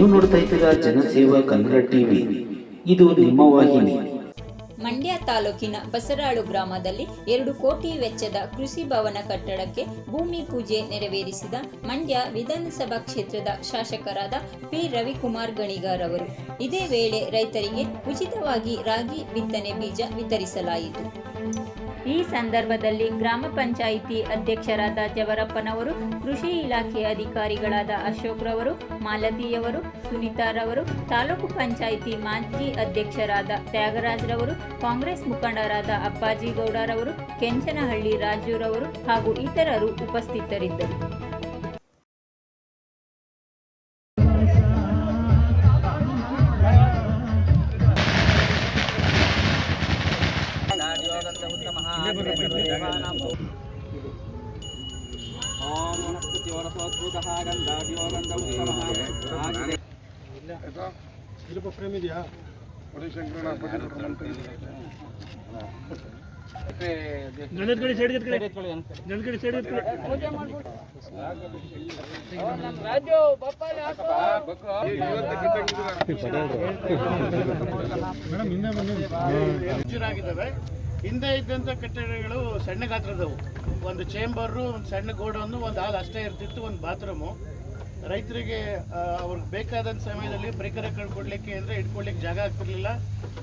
ನೀವು ನೋಡ್ತಾ ಇದ್ದೀರಾ ಜನಸೇವಾ ಕನ್ನಡ ಟಿವಿ. ಇದು ನಿಮ್ಮ ವಾಹಿನಿ. ಮಂಡ್ಯ ತಾಲೂಕಿನ ಬಸರಾಳು ಗ್ರಾಮದಲ್ಲಿ 2 ಕೋಟಿ ವೆಚ್ಚದ ಕೃಷಿ ಭವನ ಕಟ್ಟಡಕ್ಕೆ ಭೂಮಿ ಪೂಜೆ ನೆರವೇರಿಸಿದ ಮಂಡ್ಯ ವಿಧಾನಸಭಾ ಕ್ಷೇತ್ರದ ಶಾಸಕರಾದ ಪಿ ರವಿಕುಮಾರ್ ಗಣಿಗಾರ್ ಅವರು. ಇದೇ ವೇಳೆ ರೈತರಿಗೆ ಉಚಿತವಾಗಿ ರಾಗಿ ಬಿತ್ತನೆ ಬೀಜ ವಿತರಿಸಲಾಯಿತು. ಈ ಸಂದರ್ಭದಲ್ಲಿ ಗ್ರಾಮ ಪಂಚಾಯಿತಿ ಅಧ್ಯಕ್ಷರಾದ ಜವರಪ್ಪನವರು, ಕೃಷಿ ಇಲಾಖೆ ಅಧಿಕಾರಿಗಳಾದ ಅಶೋಕ್ರವರು, ಮಾಲತಿಯವರು, ಸುನೀತಾರವರು, ತಾಲೂಕು ಪಂಚಾಯಿತಿ ಮಾಜಿ ಅಧ್ಯಕ್ಷರಾದ ತ್ಯಾಗರಾಜ್ರವರು, ಕಾಂಗ್ರೆಸ್ ಮುಖಂಡರಾದ ಅಪ್ಪಾಜಿ ಗೌಡರವರು, ಕೆಂಚನಹಳ್ಳಿ ರಾಜುರವರು ಹಾಗೂ ಇತರರು ಉಪಸ್ಥಿತರಿದ್ದರು. ಹಿಂದೆ ಇದ್ದಂಥ ಕಟ್ಟಡಗಳು ಸಣ್ಣ ಗಾತ್ರದವು. ಒಂದು ಚೇಂಬರು, ಒಂದು ಸಣ್ಣ ಗೋಡೌನು, ಒಂದು ಹಾಲ್ ಅಷ್ಟೇ ಇರ್ತಿತ್ತು, ಒಂದು ಬಾತ್ರೂಮು. ರೈತರಿಗೆ ಅವ್ರಿಗೆ ಬೇಕಾದಂಥ ಸಮಯದಲ್ಲಿ ಪರಿಕರಗಳು ಕೊಡಲಿಕ್ಕೆ ಅಂದರೆ ಇಟ್ಕೊಳ್ಳಿಕ್ಕೆ ಜಾಗ ಆಗ್ತಿರ್ಲಿಲ್ಲ.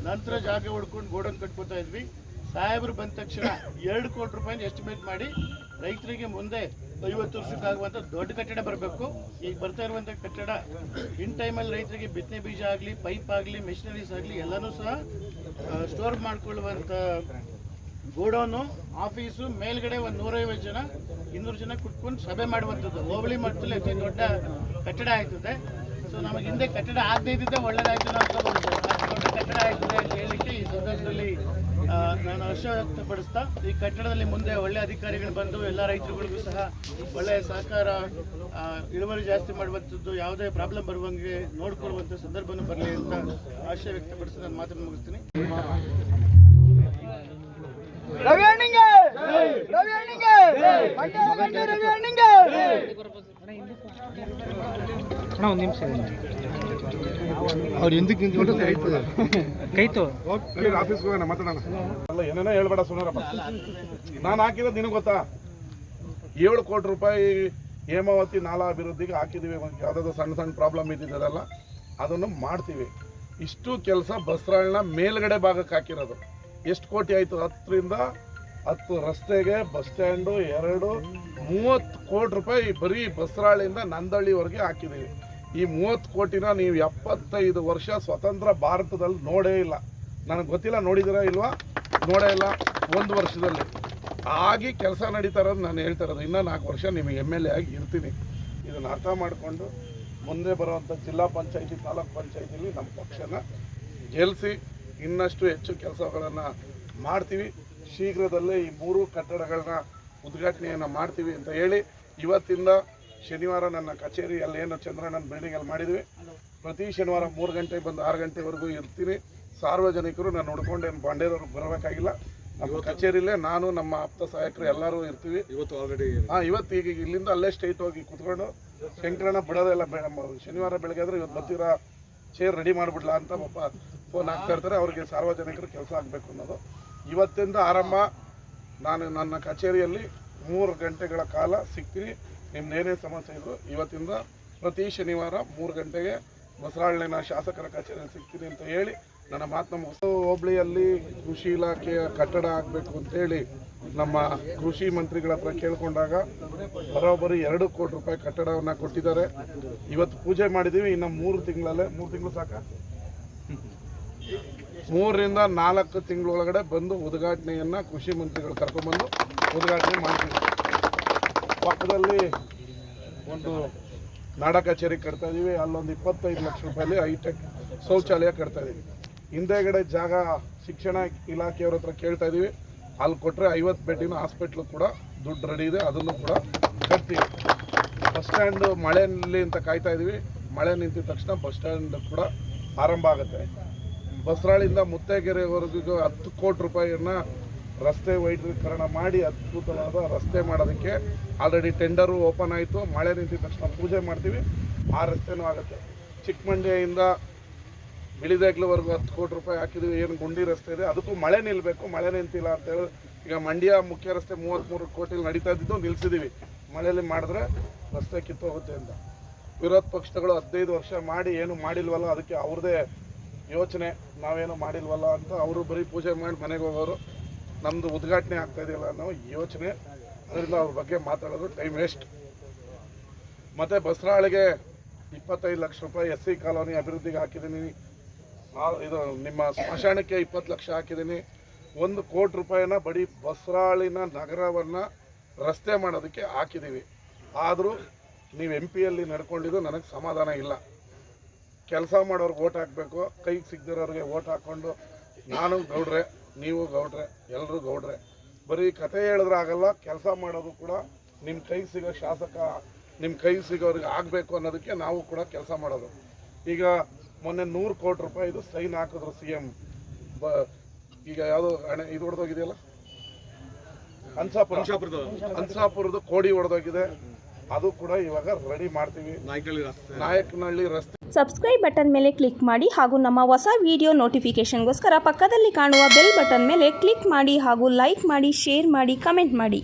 ನಂತರ ಜಾಗ ಹುಡ್ಕೊಂಡು ಗೋಡೌನ್ ಕಟ್ಕೋತಾ ಇದ್ವಿ. ಸಾಹೇಬರು ಬಂದ ತಕ್ಷಣ 2 ಕೋಟಿ ರೂಪಾಯಿ ಎಸ್ಟಿಮೇಟ್ ಮಾಡಿ ರೈತರಿಗೆ ಮುಂದೆ 50 ವರ್ಷಕ್ಕಾಗುವಂಥ ದೊಡ್ಡ ಕಟ್ಟಡ ಬರಬೇಕು. ಈಗ ಬರ್ತಾ ಇರುವಂಥ ಕಟ್ಟಡ ಇನ್ ಟೈಮಲ್ಲಿ ರೈತರಿಗೆ ಬಿತ್ತನೆ ಬೀಜ ಆಗಲಿ, ಪೈಪ್ ಆಗಲಿ, ಮೆಷಿನರೀಸ್ ಆಗಲಿ ಎಲ್ಲನೂ ಸಹ ಸ್ಟೋರ್ ಮಾಡಿಕೊಳ್ಳುವಂಥ ಗೋಡೌನು, ಆಫೀಸು, ಮೇಲ್ಗಡೆ ಒಂದು 150 ಜನ 200 ಜನ ಕುತ್ಕೊಂಡು ಸಭೆ ಮಾಡುವಂಥದ್ದು. ಹೋಬಳಿ ಮಟ್ಟದಲ್ಲಿ ಅತಿ ದೊಡ್ಡ ಕಟ್ಟಡ ಆಯ್ತದೆ. ಸೊ ನಮಗೆ ಹಿಂದೆ ಕಟ್ಟಡ ಆಗದೇ ಇದ್ದಿದ್ದೆ ಒಳ್ಳೆಯದಾಯ್ತು ನಾವು ತಗೊಂಡು ಅಷ್ಟು ದೊಡ್ಡ ಕಟ್ಟಡ ಆಯ್ತದೆ ಅಂತ ಹೇಳಲಿಕ್ಕೆ ಈ ಸಂದರ್ಭದಲ್ಲಿ ನಾನು ಹರ್ಷ ವ್ಯಕ್ತಪಡಿಸ್ತಾ, ಈ ಕಟ್ಟಡದಲ್ಲಿ ಮುಂದೆ ಒಳ್ಳೆ ಅಧಿಕಾರಿಗಳು ಬಂದು ಎಲ್ಲ ರೈತರುಗಳಿಗೂ ಸಹ ಒಳ್ಳೆಯ ಸಹಕಾರ, ಇಳುವರಿ ಜಾಸ್ತಿ ಮಾಡುವಂಥದ್ದು, ಯಾವುದೇ ಪ್ರಾಬ್ಲಮ್ ಬರುವಂಗೆ ನೋಡ್ಕೊಳ್ಳುವಂಥ ಸಂದರ್ಭನೂ ಬರಲಿ ಅಂತ ಆಶಯ ವ್ಯಕ್ತಪಡಿಸಿ ನಾನು ಮಾತನ್ನು ಮುಗಿಸ್ತೀನಿ. ಒಂದು ನಿಮಿಷ ಅವ್ರು ಹಿಂದಕ್ಕೆ ನಿಂತ್ಕೊಂಡು ಕೈತು ಆಫೀಸ್ಗೆ ಹೋಗೋಣ ಮಾತಾಡೋಣ. ಅಲ್ಲ ಏನೇನೋ ಹೇಳ್ಬೇಡ ಸುನರಪ್ಪ. ನಾನು ಹಾಕಿರೋದು ನಿನಗೆ ಗೊತ್ತಾ? 7 ಕೋಟಿ ರೂಪಾಯಿ ಹೇಮಾವತಿ ನಾಲಾ ಅಭಿವೃದ್ಧಿಗೆ ಹಾಕಿದ್ದೀವಿ. ಯಾವುದಾದ್ರು ಸಣ್ಣ ಸಣ್ಣ ಪ್ರಾಬ್ಲಮ್ ಇದ್ದಿದ್ದಲ್ಲ ಅದನ್ನು ಮಾಡ್ತೀವಿ. ಇಷ್ಟು ಕೆಲಸ ಬಸರಾಳನ ಮೇಲ್ಗಡೆ ಭಾಗಕ್ಕೆ ಹಾಕಿರೋದು. ಎಷ್ಟು ಕೋಟಿ ಆಯಿತು? 10 ರಸ್ತೆಗೆ, ಬಸ್ ಸ್ಟ್ಯಾಂಡು 30 ಕೋಟಿ ರೂಪಾಯಿ ಬರೀ ಬಸರಾಳಿಂದ ನಂದಳ್ಳಿವರೆಗೆ ಹಾಕಿದ್ದೀವಿ. ಈ 30 ಕೋಟಿನ ನೀವು 75 ವರ್ಷ ಸ್ವತಂತ್ರ ಭಾರತದಲ್ಲಿ ನೋಡೇ ಇಲ್ಲ. ನನಗೆ ಗೊತ್ತಿಲ್ಲ, ನೋಡಿದಿರಾ ಇಲ್ವಾ? ನೋಡೇ ಇಲ್ಲ. 1 ವರ್ಷದಲ್ಲಿ ಆಗಿ ಕೆಲಸ ನಡೀತಾ ಇರೋದು ನಾನು ಹೇಳ್ತಾ ಇರೋದು. ಇನ್ನೂ 4 ವರ್ಷ ನಿಮಗೆ MLA ಆಗಿ ಇರ್ತೀನಿ. ಇದನ್ನು ಅರ್ಥ ಮಾಡಿಕೊಂಡು ಮುಂದೆ ಬರುವಂಥ ಜಿಲ್ಲಾ ಪಂಚಾಯಿತಿ, ತಾಲೂಕು ಪಂಚಾಯಿತಿಲಿ ನಮ್ಮ ಪಕ್ಷನ ಗೆಲ್ಲಿಸಿ ಇನ್ನಷ್ಟು ಹೆಚ್ಚು ಕೆಲಸಗಳನ್ನು ಮಾಡ್ತೀವಿ. ಶೀಘ್ರದಲ್ಲೇ ಈ 3 ಕಟ್ಟಡಗಳನ್ನ ಉದ್ಘಾಟನೆಯನ್ನು ಮಾಡ್ತೀವಿ ಅಂತ ಹೇಳಿ, ಇವತ್ತಿಂದ ಶನಿವಾರ ನನ್ನ ಕಚೇರಿಯಲ್ಲಿ ಏನು ಚಂದ್ರಣ್ಣನ ಬಿಲ್ಡಿಂಗಲ್ಲಿ ಮಾಡಿದ್ವಿ, ಪ್ರತಿ ಶನಿವಾರ 3 ಗಂಟೆ ಬಂದು 6 ಗಂಟೆವರೆಗೂ ಇರ್ತೀನಿ. ಸಾರ್ವಜನಿಕರು ನಾನು ನೋಡ್ಕೊಂಡೇನು ಬಾಂಡೇರವ್ರಿಗೆ ಬರಬೇಕಾಗಿಲ್ಲ. ನಮ್ಮ ಕಚೇರಿಲೇ ನಾನು, ನಮ್ಮ ಆಪ್ತ ಸಹಾಯಕರು ಎಲ್ಲರೂ ಇರ್ತೀವಿ. ಇವತ್ತು ಈಗ ಇಲ್ಲಿಂದ ಅಲ್ಲೇ ಸ್ಟೇಟ್ ಹೋಗಿ ಕೂತ್ಕೊಂಡು ಶಂಕರಣ್ಣ ಬಿಡೋದೆಲ್ಲ ಶನಿವಾರ ಬೆಳಗ್ಗೆ ಆದರೆ ಇವತ್ತು ಬರ್ತೀರಾ, ಚೇರ್ ರೆಡಿ ಮಾಡಿಬಿಡ್ಲಾ ಅಂತ ಪಾಪ ಫೋನ್ ಹಾಕ್ತಾ ಇರ್ತಾರೆ. ಅವ್ರಿಗೆ ಸಾರ್ವಜನಿಕರು ಕೆಲಸ ಆಗಬೇಕು ಅನ್ನೋದು ಇವತ್ತಿಂದ ಆರಂಭ. ನಾನು ನನ್ನ ಕಚೇರಿಯಲ್ಲಿ 3 ಗಂಟೆಗಳ ಕಾಲ ಸಿಗ್ತೀನಿ. ನಿಮ್ದೇನೇ ಸಮಸ್ಯೆ ಇದ್ರು ಇವತ್ತಿಂದ ಪ್ರತಿ ಶನಿವಾರ 3 ಗಂಟೆಗೆ ಬಸರಾಳಿನ ಶಾಸಕರ ಕಚೇರಿಯಲ್ಲಿ ಸಿಗ್ತೀನಿ ಅಂತ ಹೇಳಿ ನನ್ನ ಮಾತನ್ನ ಮುಗಿಸೋ. ಹೋಬಳಿಯಲ್ಲಿ ಕೃಷಿ ಇಲಾಖೆಯ ಕಟ್ಟಡ ಆಗಬೇಕು ಅಂತೇಳಿ ನಮ್ಮ ಕೃಷಿ ಮಂತ್ರಿಗಳ ಹತ್ರ ಕೇಳ್ಕೊಂಡಾಗ ಬರೋಬ್ಬರಿ 2 ಕೋಟಿ ರೂಪಾಯಿ ಕಟ್ಟಡವನ್ನು ಕೊಟ್ಟಿದ್ದಾರೆ. ಇವತ್ತು ಪೂಜೆ ಮಾಡಿದ್ದೀವಿ. ಇನ್ನು 3 ತಿಂಗಳಲ್ಲೇ, 3 ತಿಂಗಳು ಸಾಕ, 3 ರಿಂದ 4 ತಿಂಗಳೊಳಗಡೆ ಬಂದು ಉದ್ಘಾಟನೆಯನ್ನು ಕೃಷಿ ಮಂತ್ರಿಗಳು ಕರ್ಕೊಂಡ್ಬಂದು ಉದ್ಘಾಟನೆ ಮಾಡ್ತೀವಿ. ಪಕ್ಕದಲ್ಲಿ ಒಂದು ನಾಡ ಕಚೇರಿ ಕಟ್ತಾ ಇದ್ದೀವಿ. ಅಲ್ಲೊಂದು 25 ಲಕ್ಷ ರೂಪಾಯಲ್ಲಿ ಹೈಟೆಕ್ ಶೌಚಾಲಯ ಕಟ್ತಾ ಇದ್ದೀವಿ. ಹಿಂದೆಗಡೆ ಜಾಗ ಶಿಕ್ಷಣ ಇಲಾಖೆಯವ್ರ ಹತ್ರ ಕೇಳ್ತಾ ಇದ್ದೀವಿ. ಅಲ್ಲಿ ಕೊಟ್ಟರೆ 50 ಬೆಡ್ಡಿನ ಹಾಸ್ಪಿಟ್ಲು ಕೂಡ ದುಡ್ಡು ರೆಡಿ ಇದೆ, ಅದನ್ನು ಕೂಡ ಕಟ್ತೀವಿ. ಬಸ್ ಸ್ಟ್ಯಾಂಡು ಮಳೆಯಲ್ಲಿ ಅಂತ ಕಾಯ್ತಾ ಇದ್ದೀವಿ. ಮಳೆ ನಿಂತಿದ ತಕ್ಷಣ ಬಸ್ ಸ್ಟ್ಯಾಂಡ್ ಕೂಡ ಆರಂಭ ಆಗುತ್ತೆ. ಬಸರಾಳಿಂದ ಮುತ್ತೇಗೆರೆವರೆಗೂ 10 ಕೋಟಿ ರೂಪಾಯಿಯನ್ನು ರಸ್ತೆ ವೈದ್ಯೀಕರಣ ಮಾಡಿ ಅದ್ಭುತವಾದ ರಸ್ತೆ ಮಾಡೋದಕ್ಕೆ ಆಲ್ರೆಡಿ ಟೆಂಡರು ಓಪನ್ ಆಯಿತು. ಮಳೆ ನಿಂತಿದ ತಕ್ಷಣ ಪೂಜೆ ಮಾಡ್ತೀವಿ, ಆ ರಸ್ತೆನೂ ಆಗುತ್ತೆ. ಚಿಕ್ಕಮಂಡ್ಯದಿಂದ ಬಿಳಿದೇಗ್ಲವರೆಗೂ 10 ಕೋಟಿ ರೂಪಾಯಿ ಹಾಕಿದ್ದೀವಿ. ಏನು ಗುಂಡಿ ರಸ್ತೆ ಇದೆ ಅದಕ್ಕೂ ಮಳೆ ನಿಲ್ಲಬೇಕು, ಮಳೆ ನಿಂತಿಲ್ಲ ಅಂತೇಳಿ ಈಗ ಮಂಡ್ಯ ಮುಖ್ಯ ರಸ್ತೆ 33 ಕೋಟಿಲಿ ನಡೀತಾ ಇದ್ದಿದ್ದು ನಿಲ್ಲಿಸಿದ್ದೀವಿ. ಮಳೆಯಲ್ಲಿ ಮಾಡಿದ್ರೆ ರಸ್ತೆ ಕಿತ್ತೋಗುತ್ತೆ ಅಂತ. ವಿರೋಧ ಪಕ್ಷಗಳು 15 ವರ್ಷ ಮಾಡಿ ಏನು ಮಾಡಿಲ್ವಲ್ಲ, ಅದಕ್ಕೆ ಅವ್ರದ್ದೇ ಯೋಚನೆ, ನಾವೇನು ಮಾಡಿಲ್ವಲ್ಲ ಅಂತ ಅವರು ಬರೀ ಪೂಜೆ ಮಾಡಿ ಮನೆಗೆ ಹೋಗೋರು. ನಮ್ಮದು ಉದ್ಘಾಟನೆ ಆಗ್ತಾ ಇದೆಯಲ್ಲ ಅನ್ನೋ ಯೋಚನೆ, ಅದರಿಂದ ಅವ್ರ ಬಗ್ಗೆ ಮಾತಾಡೋದು ಟೈಮ್ ವೇಸ್ಟ್. ಮತ್ತು ಬಸರಾಳಿಗೆ 25 ಲಕ್ಷ ರೂಪಾಯಿ SC ಕಾಲೋನಿ ಅಭಿವೃದ್ಧಿಗೆ ಹಾಕಿದ್ದೀನಿ. ಇದು ನಿಮ್ಮ ಸ್ಮಶಾನಕ್ಕೆ 20 ಲಕ್ಷ ಹಾಕಿದ್ದೀನಿ. 1 ಕೋಟಿ ರೂಪಾಯಿನ ಬರೀ ಬಸರಾಳಿನ ನಗರವನ್ನು ರಸ್ತೆ ಮಾಡೋದಕ್ಕೆ ಹಾಕಿದ್ದೀವಿ. ಆದರೂ ನೀವು MP ಯಲ್ಲಿ ನಡ್ಕೊಂಡಿದ್ದು ನನಗೆ ಸಮಾಧಾನ ಇಲ್ಲ. ಕೆಲಸ ಮಾಡೋರ್ಗೆ ಓಟ್ ಹಾಕಬೇಕು, ಕೈಗೆ ಸಿಗದಿರೋರಿಗೆ ಓಟ್ ಹಾಕ್ಕೊಂಡು ನಾನು ಗೌಡ್ರೆ, ನೀವು ಗೌಡ್ರೆ, ಎಲ್ಲರೂ ಗೌಡ್ರೆ, ಬರೀ ಕತೆ ಹೇಳಿದ್ರೆ ಆಗಲ್ಲ. ಕೆಲಸ ಮಾಡೋದು ಕೂಡ ನಿಮ್ಮ ಕೈಗೆ ಸಿಗೋ ಶಾಸಕ ನಿಮ್ಮ ಕೈಗೆ ಸಿಗೋರಿಗೆ ಆಗಬೇಕು ಅನ್ನೋದಕ್ಕೆ ನಾವು ಕೂಡ ಕೆಲಸ ಮಾಡೋದು. ಈಗ ಮೊನ್ನೆ 100 ಕೋಟಿ ರೂಪಾಯಿದು ಸೈನ್ ಹಾಕಿದ್ರು CM. ಈಗ ಯಾವುದೋ ಇದು ಹೊಡೆದೋಗಿದೆಯಲ್ಲ, ಹಂಸಾಪುರದ ಕೋಡಿ ಹೊಡೆದೋಗಿದೆ. ಅದು ಕೂಡ ಇವಾಗ ರೆಡಿ ಮಾಡ್ತೀವಿ. ನಾಯಕನಹಳ್ಳಿ ರಸ್ತೆ ಸಬ್ಸ್ಕ್ರೈಬ್ ಬಟನ್ ಮೇಲೆ ಕ್ಲಿಕ್ ಮಾಡಿ ಹಾಗೂ ನಮ್ಮ ಹೊಸ ವಿಡಿಯೋ ನೋಟಿಫಿಕೇಷನ್ಗೋಸ್ಕರ ಪಕ್ಕದಲ್ಲಿ ಕಾಣುವ ಬೆಲ್ ಬಟನ್ ಮೇಲೆ ಕ್ಲಿಕ್ ಮಾಡಿ ಹಾಗೂ ಲೈಕ್ ಮಾಡಿ, ಶೇರ್ ಮಾಡಿ, ಕಮೆಂಟ್ ಮಾಡಿ.